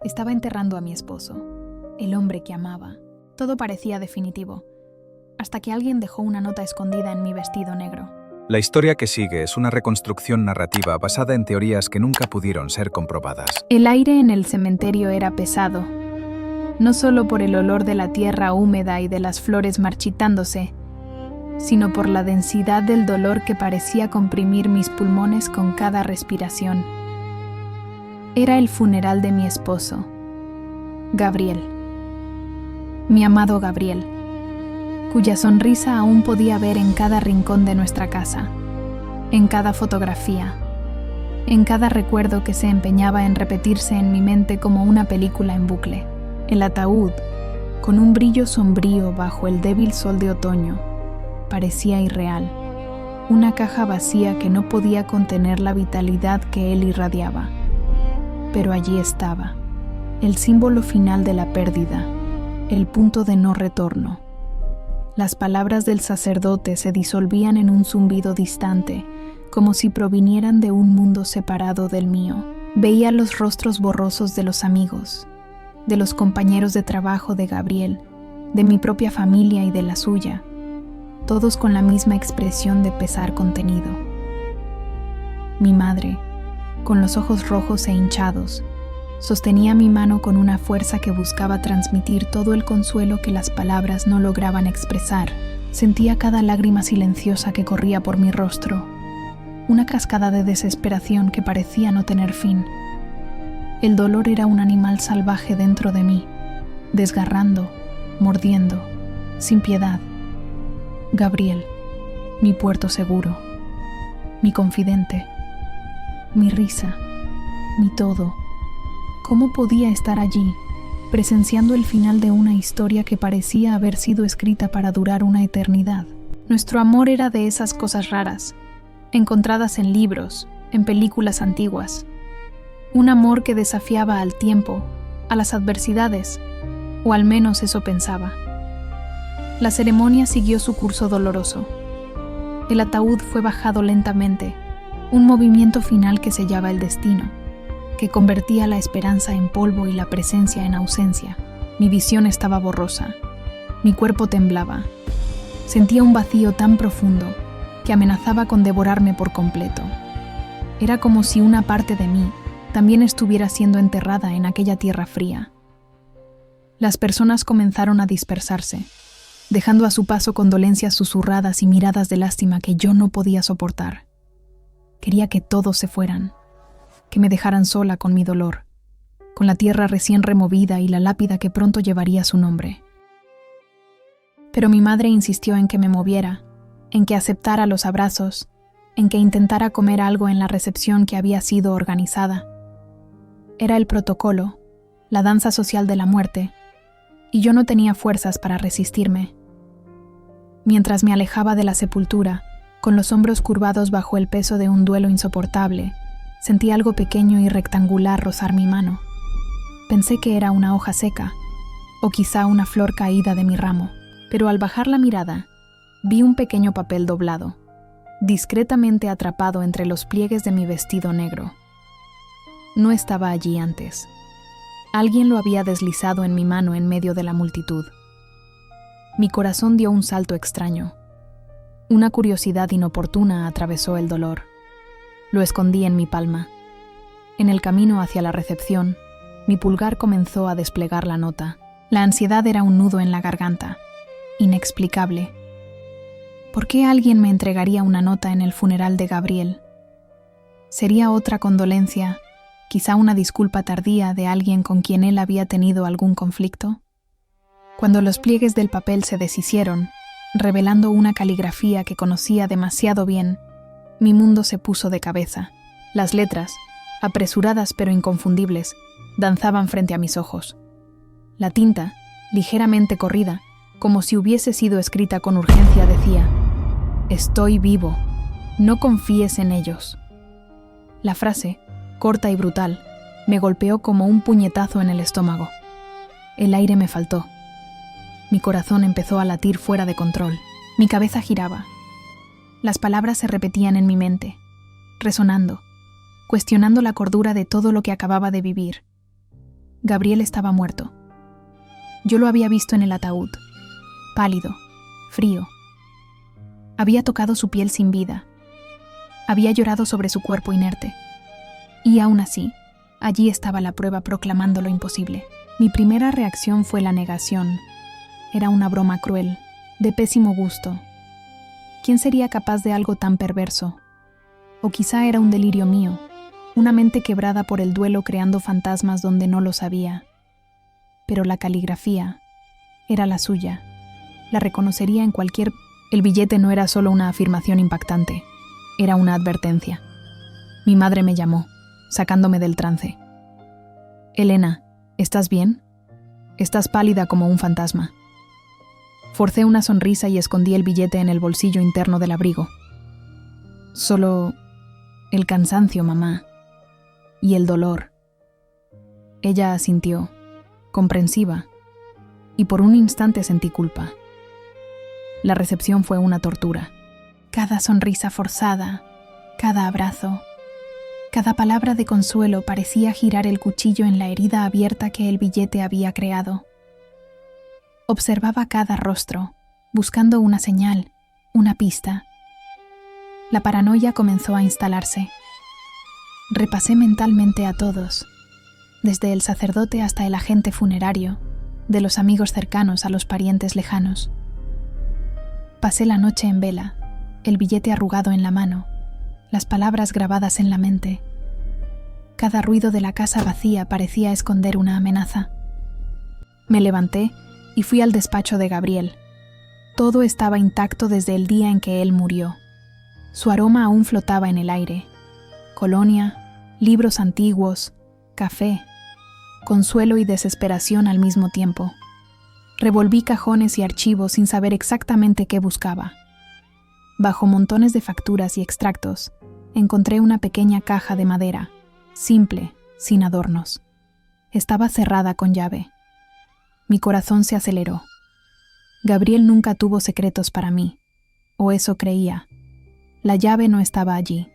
Estaba enterrando a mi esposo, el hombre que amaba. Todo parecía definitivo, hasta que alguien dejó una nota escondida en mi vestido negro. La historia que sigue es una reconstrucción narrativa basada en teorías que nunca pudieron ser comprobadas. El aire en el cementerio era pesado, no solo por el olor de la tierra húmeda y de las flores marchitándose, sino por la densidad del dolor que parecía comprimir mis pulmones con cada respiración. Era el funeral de mi esposo, Gabriel. Mi amado Gabriel, cuya sonrisa aún podía ver en cada rincón de nuestra casa, en cada fotografía, en cada recuerdo que se empeñaba en repetirse en mi mente como una película en bucle. El ataúd, con un brillo sombrío bajo el débil sol de otoño, parecía irreal, una caja vacía que no podía contener la vitalidad que él irradiaba. Pero allí estaba, el símbolo final de la pérdida, el punto de no retorno. Las palabras del sacerdote se disolvían en un zumbido distante, como si provinieran de un mundo separado del mío. Veía los rostros borrosos de los amigos, de los compañeros de trabajo de Gabriel, de mi propia familia y de la suya, todos con la misma expresión de pesar contenido. Mi madre, con los ojos rojos e hinchados, sostenía mi mano con una fuerza que buscaba transmitir todo el consuelo que las palabras no lograban expresar. Sentía cada lágrima silenciosa que corría por mi rostro, una cascada de desesperación que parecía no tener fin. El dolor era un animal salvaje dentro de mí, desgarrando, mordiendo, sin piedad. Gabriel, mi puerto seguro, mi confidente, mi risa, mi todo. ¿Cómo podía estar allí, presenciando el final de una historia que parecía haber sido escrita para durar una eternidad? Nuestro amor era de esas cosas raras, encontradas en libros, en películas antiguas. Un amor que desafiaba al tiempo, a las adversidades, o al menos eso pensaba. La ceremonia siguió su curso doloroso. El ataúd fue bajado lentamente, un movimiento final que sellaba el destino, que convertía la esperanza en polvo y la presencia en ausencia. Mi visión estaba borrosa. Mi cuerpo temblaba. Sentía un vacío tan profundo que amenazaba con devorarme por completo. Era como si una parte de mí también estuviera siendo enterrada en aquella tierra fría. Las personas comenzaron a dispersarse, dejando a su paso condolencias susurradas y miradas de lástima que yo no podía soportar. Quería que todos se fueran, que me dejaran sola con mi dolor, con la tierra recién removida y la lápida que pronto llevaría su nombre. Pero mi madre insistió en que me moviera, en que aceptara los abrazos, en que intentara comer algo en la recepción que había sido organizada. Era el protocolo, la danza social de la muerte, y yo no tenía fuerzas para resistirme. Mientras me alejaba de la sepultura, con los hombros curvados bajo el peso de un duelo insoportable, sentí algo pequeño y rectangular rozar mi mano. Pensé que era una hoja seca, o quizá una flor caída de mi ramo, pero al bajar la mirada, vi un pequeño papel doblado, discretamente atrapado entre los pliegues de mi vestido negro. No estaba allí antes. Alguien lo había deslizado en mi mano en medio de la multitud. Mi corazón dio un salto extraño. Una curiosidad inoportuna atravesó el dolor. Lo escondí en mi palma. En el camino hacia la recepción, mi pulgar comenzó a desplegar la nota. La ansiedad era un nudo en la garganta, inexplicable. ¿Por qué alguien me entregaría una nota en el funeral de Gabriel? ¿Sería otra condolencia, quizá una disculpa tardía de alguien con quien él había tenido algún conflicto? Cuando los pliegues del papel se deshicieron, revelando una caligrafía que conocía demasiado bien, mi mundo se puso de cabeza. Las letras, apresuradas pero inconfundibles, danzaban frente a mis ojos. La tinta, ligeramente corrida, como si hubiese sido escrita con urgencia, decía: «Estoy vivo, no confíes en ellos». La frase, corta y brutal, me golpeó como un puñetazo en el estómago. El aire me faltó. Mi corazón empezó a latir fuera de control. Mi cabeza giraba. Las palabras se repetían en mi mente, resonando, cuestionando la cordura de todo lo que acababa de vivir. Gabriel estaba muerto. Yo lo había visto en el ataúd, pálido, frío. Había tocado su piel sin vida. Había llorado sobre su cuerpo inerte. Y aún así, allí estaba la prueba proclamando lo imposible. Mi primera reacción fue la negación. Era una broma cruel, de pésimo gusto. ¿Quién sería capaz de algo tan perverso? O quizá era un delirio mío, una mente quebrada por el duelo creando fantasmas donde no los había. Pero la caligrafía era la suya. La reconocería en cualquier... El billete no era solo una afirmación impactante, era una advertencia. Mi madre me llamó, sacándome del trance. «Elena, ¿estás bien? Estás pálida como un fantasma». Forcé una sonrisa y escondí el billete en el bolsillo interno del abrigo. «Solo el cansancio, mamá, y el dolor». Ella asintió, comprensiva, y por un instante sentí culpa. La recepción fue una tortura. Cada sonrisa forzada, cada abrazo, cada palabra de consuelo parecía girar el cuchillo en la herida abierta que el billete había creado. Observaba cada rostro, buscando una señal, una pista. La paranoia comenzó a instalarse. Repasé mentalmente a todos, desde el sacerdote hasta el agente funerario, de los amigos cercanos a los parientes lejanos. Pasé la noche en vela, el billete arrugado en la mano, las palabras grabadas en la mente. Cada ruido de la casa vacía parecía esconder una amenaza. Me levanté y fui al despacho de Gabriel. Todo estaba intacto desde el día en que él murió. Su aroma aún flotaba en el aire. Colonia, libros antiguos, café, consuelo y desesperación al mismo tiempo. Revolví cajones y archivos sin saber exactamente qué buscaba. Bajo montones de facturas y extractos, encontré una pequeña caja de madera, simple, sin adornos. Estaba cerrada con llave. Mi corazón se aceleró. Gabriel nunca tuvo secretos para mí, o eso creía. La llave no estaba allí.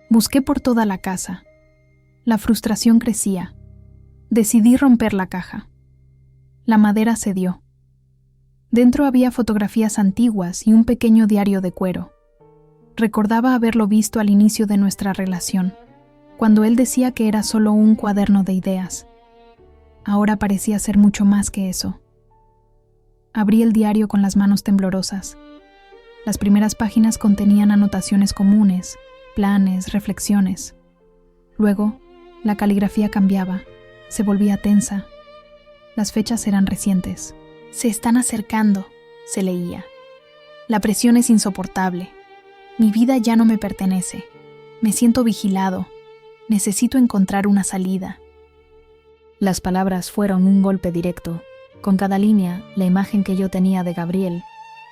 Busqué por toda la casa. La frustración crecía. Decidí romper la caja. La madera cedió. Dentro había fotografías antiguas y un pequeño diario de cuero. Recordaba haberlo visto al inicio de nuestra relación, cuando él decía que era solo un cuaderno de ideas. Ahora parecía ser mucho más que eso. Abrí el diario con las manos temblorosas. Las primeras páginas contenían anotaciones comunes, planes, reflexiones. Luego, la caligrafía cambiaba, se volvía tensa. Las fechas eran recientes. «Se están acercando», se leía. «La presión es insoportable. Mi vida ya no me pertenece. Me siento vigilado. Necesito encontrar una salida». Las palabras fueron un golpe directo. Con cada línea, la imagen que yo tenía de Gabriel,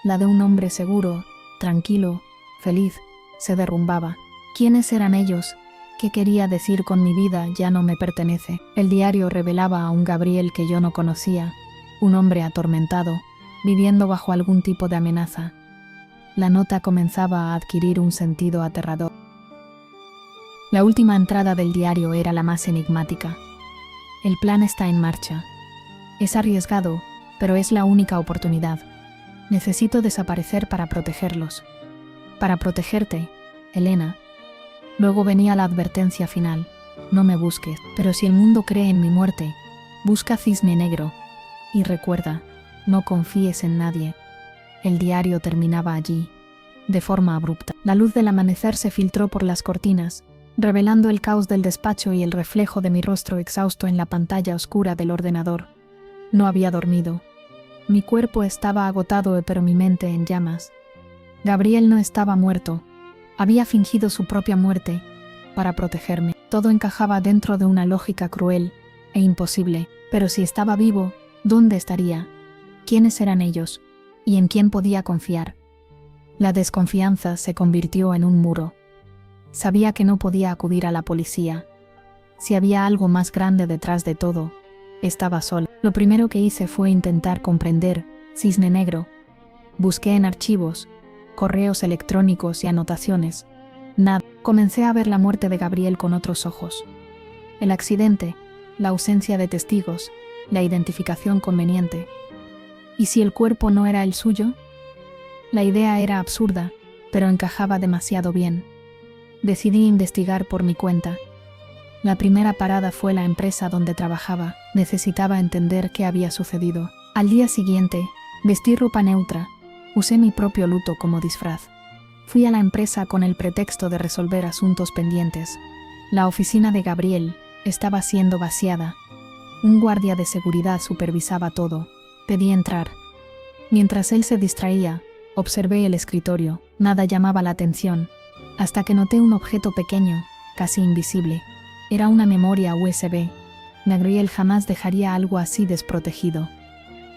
la de un hombre seguro, tranquilo, feliz, se derrumbaba. ¿Quiénes eran ellos? ¿Qué quería decir con mi vida ya no me pertenece? El diario revelaba a un Gabriel que yo no conocía, un hombre atormentado, viviendo bajo algún tipo de amenaza. La nota comenzaba a adquirir un sentido aterrador. La última entrada del diario era la más enigmática. El plan está en marcha. Es arriesgado, pero es la única oportunidad. Necesito desaparecer para protegerlos. Para protegerte, Elena. Luego venía la advertencia final. No me busques, pero si el mundo cree en mi muerte, busca Cisne Negro. Y recuerda, no confíes en nadie. El diario terminaba allí, de forma abrupta. La luz del amanecer se filtró por las cortinas, revelando el caos del despacho y el reflejo de mi rostro exhausto en la pantalla oscura del ordenador. No había dormido. Mi cuerpo estaba agotado, pero mi mente en llamas. Gabriel no estaba muerto. Había fingido su propia muerte para protegerme. Todo encajaba dentro de una lógica cruel e imposible. Pero si estaba vivo, ¿dónde estaría? ¿Quiénes eran ellos? ¿Y en quién podía confiar? La desconfianza se convirtió en un muro. Sabía que no podía acudir a la policía. Si había algo más grande detrás de todo, estaba sola. Lo primero que hice fue intentar comprender Cisne Negro. Busqué en archivos, correos electrónicos y anotaciones. Nada. Comencé a ver la muerte de Gabriel con otros ojos. El accidente, la ausencia de testigos, la identificación conveniente. ¿Y si el cuerpo no era el suyo? La idea era absurda, pero encajaba demasiado bien. Decidí investigar por mi cuenta. La primera parada fue la empresa donde trabajaba. Necesitaba entender qué había sucedido. Al día siguiente, vestí ropa neutra. Usé mi propio luto como disfraz. Fui a la empresa con el pretexto de resolver asuntos pendientes. La oficina de Gabriel estaba siendo vaciada. Un guardia de seguridad supervisaba todo. Pedí entrar. Mientras él se distraía, observé el escritorio. Nada llamaba la atención, hasta que noté un objeto pequeño, casi invisible. Era una memoria USB. Gabriel jamás dejaría algo así desprotegido.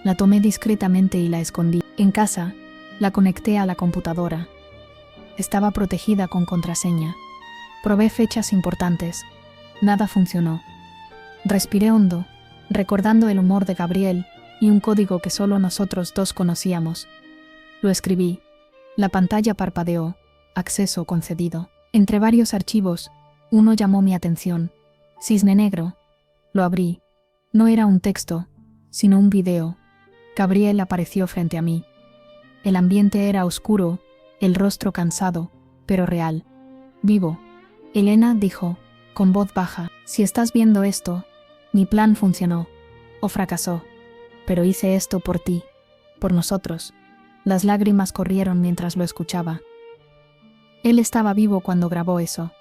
La tomé discretamente y la escondí. En casa, la conecté a la computadora. Estaba protegida con contraseña. Probé fechas importantes. Nada funcionó. Respiré hondo, recordando el humor de Gabriel y un código que solo nosotros dos conocíamos. Lo escribí. La pantalla parpadeó. Acceso concedido. Entre varios archivos, uno llamó mi atención. Cisne negro. Lo abrí. No era un texto, sino un video. Gabriel apareció frente a mí. El ambiente era oscuro, el rostro cansado, pero real. Vivo. Elena dijo, con voz baja, si estás viendo esto, mi plan funcionó. O fracasó. Pero hice esto por ti. Por nosotros. Las lágrimas corrieron mientras lo escuchaba. Él estaba vivo cuando grabó eso.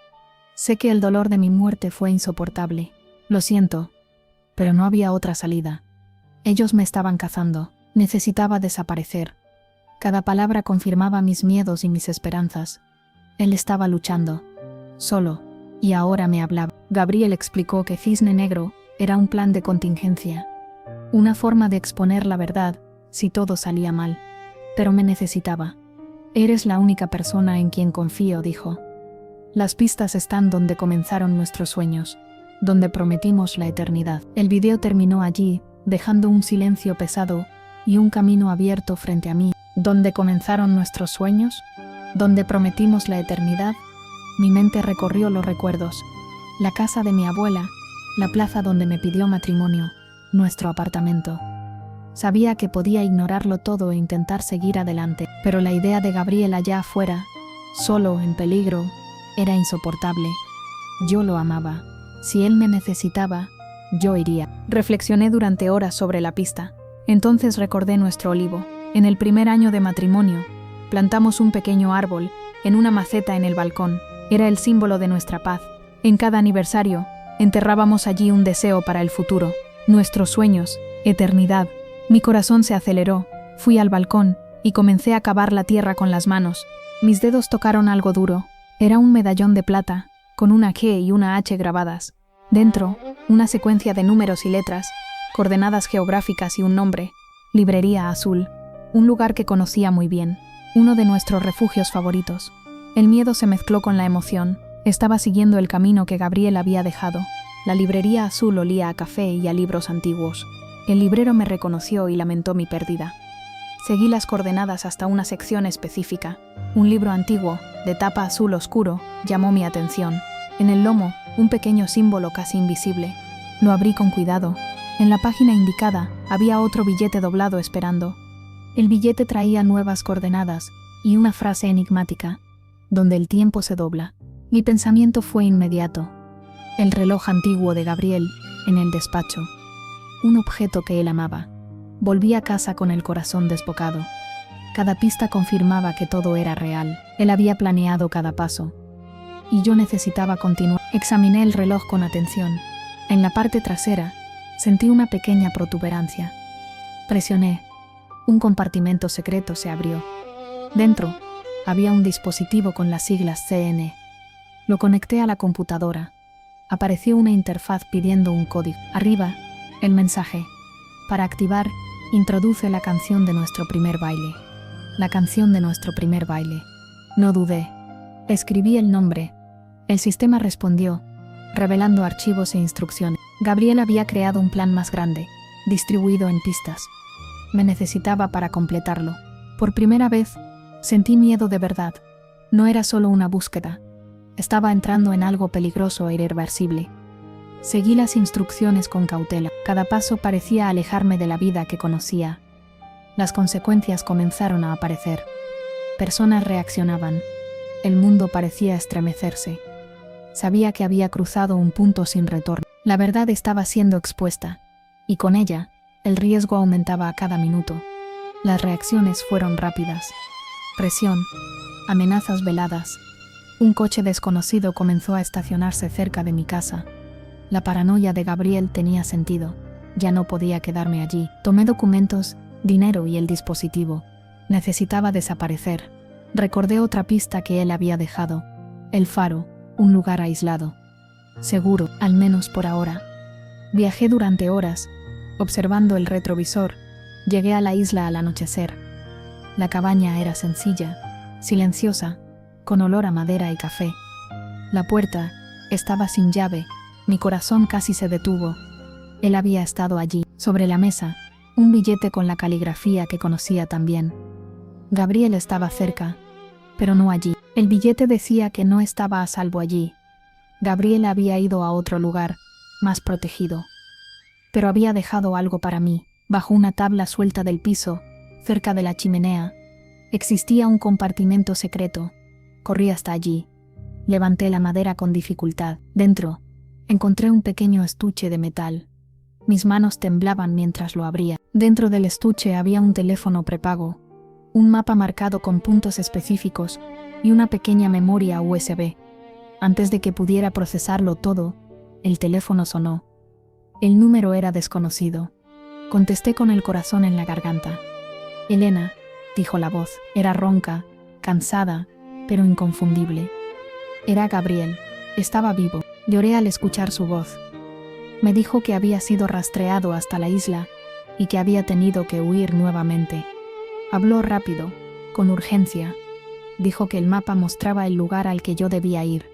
Sé que el dolor de mi muerte fue insoportable. Lo siento. Pero no había otra salida. Ellos me estaban cazando. Necesitaba desaparecer. Cada palabra confirmaba mis miedos y mis esperanzas. Él estaba luchando. Solo. Y ahora me hablaba. Gabriel explicó que Cisne Negro era un plan de contingencia. Una forma de exponer la verdad, si todo salía mal. Pero me necesitaba. Eres la única persona en quien confío, dijo. Las pistas están donde comenzaron nuestros sueños, donde prometimos la eternidad. El video terminó allí, dejando un silencio pesado y un camino abierto frente a mí. ¿Dónde comenzaron nuestros sueños? ¿Dónde prometimos la eternidad? Mi mente recorrió los recuerdos. La casa de mi abuela, la plaza donde me pidió matrimonio, nuestro apartamento. Sabía que podía ignorarlo todo e intentar seguir adelante, pero la idea de Gabriel allá afuera, solo, en peligro, era insoportable. Yo lo amaba. Si él me necesitaba, yo iría. Reflexioné durante horas sobre la pista. Entonces recordé nuestro olivo. En el primer año de matrimonio, plantamos un pequeño árbol en una maceta en el balcón. Era el símbolo de nuestra paz. En cada aniversario, enterrábamos allí un deseo para el futuro, nuestros sueños, eternidad. Mi corazón se aceleró. Fui al balcón y comencé a cavar la tierra con las manos. Mis dedos tocaron algo duro. Era un medallón de plata, con una G y una H grabadas. Dentro, una secuencia de números y letras, coordenadas geográficas y un nombre. Librería Azul. Un lugar que conocía muy bien. Uno de nuestros refugios favoritos. El miedo se mezcló con la emoción. Estaba siguiendo el camino que Gabriel había dejado. La librería Azul olía a café y a libros antiguos. El librero me reconoció y lamentó mi pérdida. Seguí las coordenadas hasta una sección específica. Un libro antiguo, de tapa azul oscuro, llamó mi atención. En el lomo, un pequeño símbolo casi invisible. Lo abrí con cuidado. En la página indicada, había otro billete doblado esperando. El billete traía nuevas coordenadas y una frase enigmática, donde el tiempo se dobla. Mi pensamiento fue inmediato. El reloj antiguo de Gabriel, en el despacho. Un objeto que él amaba. Volví a casa con el corazón desbocado. Cada pista confirmaba que todo era real. Él había planeado cada paso. Y yo necesitaba continuar. Examiné el reloj con atención. En la parte trasera, sentí una pequeña protuberancia. Presioné. Un compartimento secreto se abrió. Dentro, había un dispositivo con las siglas CN. Lo conecté a la computadora. Apareció una interfaz pidiendo un código. Arriba, el mensaje. Para activar, introduce la canción de nuestro primer baile. La canción de nuestro primer baile. No dudé. Escribí el nombre. El sistema respondió, revelando archivos e instrucciones. Gabriel había creado un plan más grande, distribuido en pistas. Me necesitaba para completarlo. Por primera vez, sentí miedo de verdad. No era solo una búsqueda. Estaba entrando en algo peligroso e irreversible. Seguí las instrucciones con cautela. Cada paso parecía alejarme de la vida que conocía. Las consecuencias comenzaron a aparecer. Personas reaccionaban. El mundo parecía estremecerse. Sabía que había cruzado un punto sin retorno. La verdad estaba siendo expuesta, y con ella, el riesgo aumentaba a cada minuto. Las reacciones fueron rápidas. Presión, amenazas veladas. Un coche desconocido comenzó a estacionarse cerca de mi casa. La paranoia de Gabriel tenía sentido. Ya no podía quedarme allí. Tomé documentos, dinero y el dispositivo. Necesitaba desaparecer. Recordé otra pista que él había dejado. El faro, un lugar aislado. Seguro, al menos por ahora. Viajé durante horas, observando el retrovisor. Llegué a la isla al anochecer. La cabaña era sencilla, silenciosa, con olor a madera y café. La puerta estaba sin llave. Mi corazón casi se detuvo. Él había estado allí, sobre la mesa, un billete con la caligrafía que conocía también. Gabriel estaba cerca, pero no allí. El billete decía que no estaba a salvo allí. Gabriel había ido a otro lugar, más protegido. Pero había dejado algo para mí. Bajo una tabla suelta del piso, cerca de la chimenea, existía un compartimento secreto. Corrí hasta allí. Levanté la madera con dificultad. Dentro, encontré un pequeño estuche de metal. Mis manos temblaban mientras lo abría. Dentro del estuche había un teléfono prepago, un mapa marcado con puntos específicos y una pequeña memoria USB. Antes de que pudiera procesarlo todo, el teléfono sonó. El número era desconocido. Contesté con el corazón en la garganta. «Elena», dijo la voz. Era ronca, cansada, pero inconfundible. Era Gabriel. Estaba vivo. Lloré al escuchar su voz. Me dijo que había sido rastreado hasta la isla y que había tenido que huir nuevamente. Habló rápido, con urgencia. Dijo que el mapa mostraba el lugar al que yo debía ir.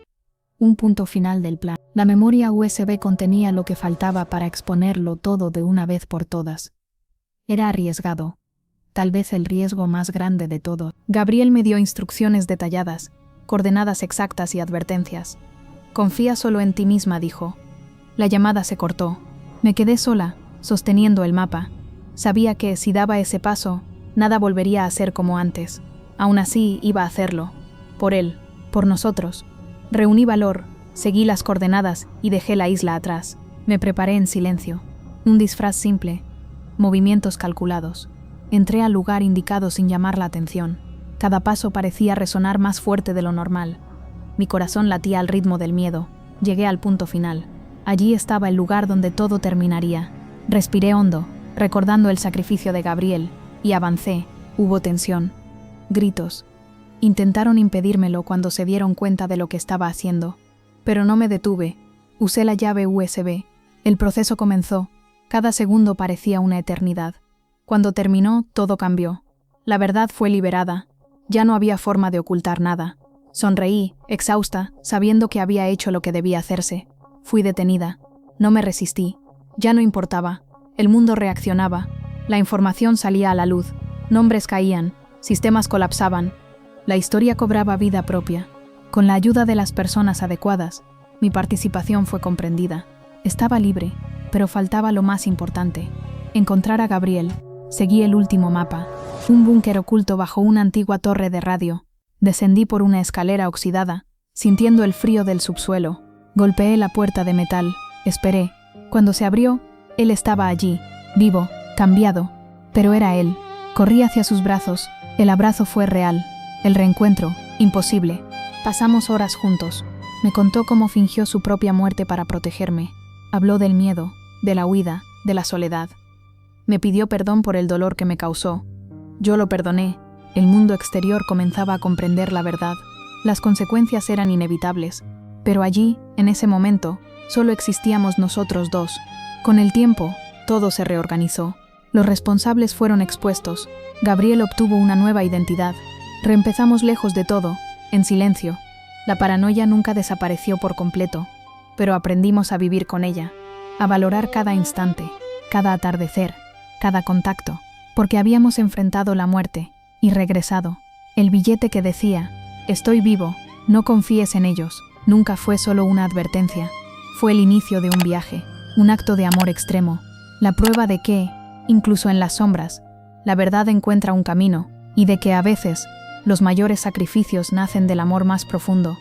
Un punto final del plan. La memoria USB contenía lo que faltaba para exponerlo todo de una vez por todas. Era arriesgado. Tal vez el riesgo más grande de todo. Gabriel me dio instrucciones detalladas, coordenadas exactas y advertencias. «Confía solo en ti misma», dijo. La llamada se cortó. Me quedé sola, sosteniendo el mapa. Sabía que, si daba ese paso, nada volvería a ser como antes. Aún así, iba a hacerlo. Por él, por nosotros. Reuní valor, seguí las coordenadas y dejé la isla atrás. Me preparé en silencio. Un disfraz simple. Movimientos calculados. Entré al lugar indicado sin llamar la atención. Cada paso parecía resonar más fuerte de lo normal. Mi corazón latía al ritmo del miedo. Llegué al punto final. Allí estaba el lugar donde todo terminaría. Respiré hondo, recordando el sacrificio de Gabriel, y avancé. Hubo tensión. Gritos. Intentaron impedírmelo cuando se dieron cuenta de lo que estaba haciendo. Pero no me detuve. Usé la llave USB. El proceso comenzó. Cada segundo parecía una eternidad. Cuando terminó, todo cambió. La verdad fue liberada. Ya no había forma de ocultar nada. Sonreí, exhausta, sabiendo que había hecho lo que debía hacerse. Fui detenida. No me resistí. Ya no importaba. El mundo reaccionaba. La información salía a la luz. Nombres caían. Sistemas colapsaban. La historia cobraba vida propia. Con la ayuda de las personas adecuadas, mi participación fue comprendida. Estaba libre, pero faltaba lo más importante. Encontrar a Gabriel. Seguí el último mapa. Un búnker oculto bajo una antigua torre de radio. Descendí por una escalera oxidada, sintiendo el frío del subsuelo. Golpeé la puerta de metal. Esperé. Cuando se abrió, él estaba allí, vivo, cambiado. Pero era él. Corrí hacia sus brazos. El abrazo fue real. El reencuentro, imposible. Pasamos horas juntos. Me contó cómo fingió su propia muerte para protegerme. Habló del miedo, de la huida, de la soledad. Me pidió perdón por el dolor que me causó. Yo lo perdoné. El mundo exterior comenzaba a comprender la verdad. Las consecuencias eran inevitables. Pero allí, en ese momento, solo existíamos nosotros dos. Con el tiempo, todo se reorganizó. Los responsables fueron expuestos. Gabriel obtuvo una nueva identidad. Reempezamos lejos de todo, en silencio. La paranoia nunca desapareció por completo, pero aprendimos a vivir con ella, a valorar cada instante, cada atardecer, cada contacto, porque habíamos enfrentado la muerte y regresado. El billete que decía, «Estoy vivo, no confíes en ellos», nunca fue solo una advertencia. Fue el inicio de un viaje, un acto de amor extremo, la prueba de que, incluso en las sombras, la verdad encuentra un camino y de que a veces los mayores sacrificios nacen del amor más profundo,